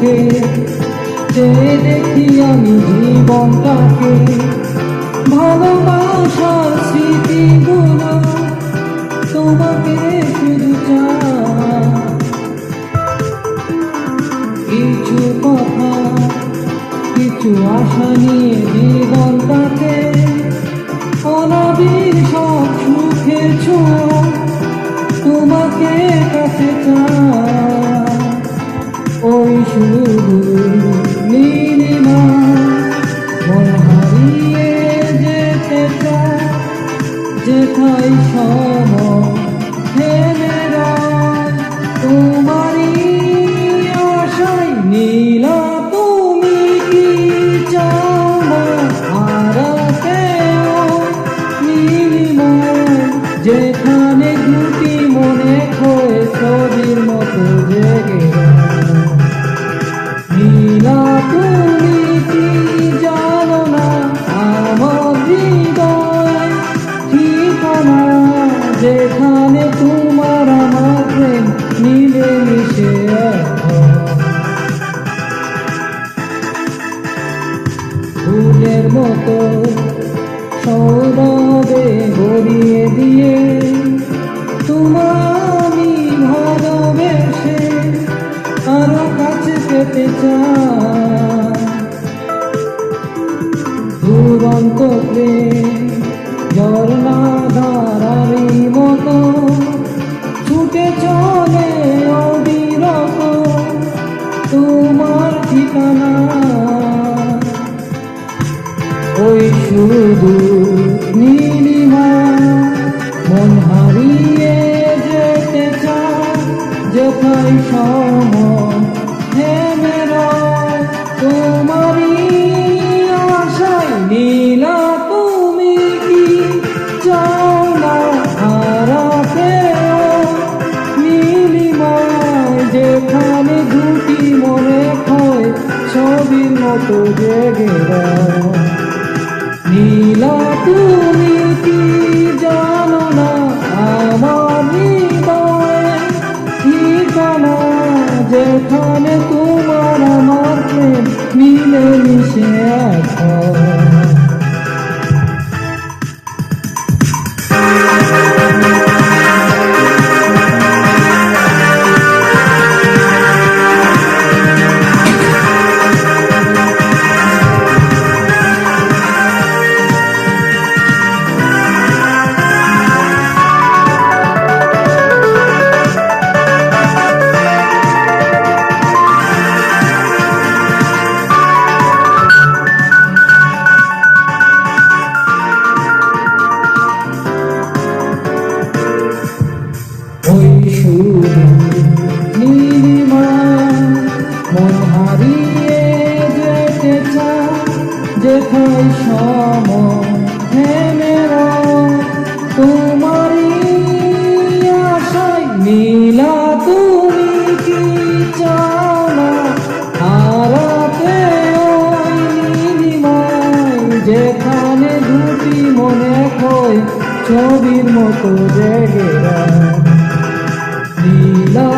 চোখে চেয়ে দেখি আমি জীবনটাকে, ভালোবাসার স্মৃতিগুলো তোমাকে শুধু চাই। কিছু কথা, কিছু আশা নিয়ে জীবনটাকে, অনাবিল সব সুখের ছোঁয়া তোমাকে কাছে চাই। ওই শুধু নীলিমা মন হারিয়ে যেতে চায়, যেথায় সময় থেমে যায় তোমারই আশায়। নীলা তুমি কি চাও না হারাতেও নীলিমা, যেখানে দুটি মনে খোয়ে ছবির মতো জেগে। নীলা তুমি কি জানো না আমার হৃদয় ঠিকানা, যেখানে তোমার আমার প্রেম মিলে মিশে ফুলের মতো সৌরভে ভরিয়ে দিয়ে তোমায় ভালোবেসে আরো কাছে পেতে চাই। দুরন্ত প্রেম ঝর্ণা ধারারই মতো ছুটে চলে অবিরত তোমার ঠিকানা। ওই শুধু নীলিমা মন হারিয়ে যেতে চায়, যেথায় সময় থেমে রয় তোমারই আশায়। নীলা তুমি কি চাও না হারাতেও নীলিমায়, যেখানে দুটি মনে খোয় ছবির মতো জেগে রয়। নীলা তুমি কি জানো না আমার হৃদয় ঠিকানা, যেখানে তোমার আমার প্রেম মিলে মিশে এখন। ওই শুধু নীলিমা মন হারিয়ে যেতে চায়, যেথায় সময় থেমে রয় তোমারই আশায়। নীলা তুমি কি চাও না হারাতেও নীলিমায়, যেখানে দুটি মনে খোয় ছবির মতো জেগে রয়। নীলা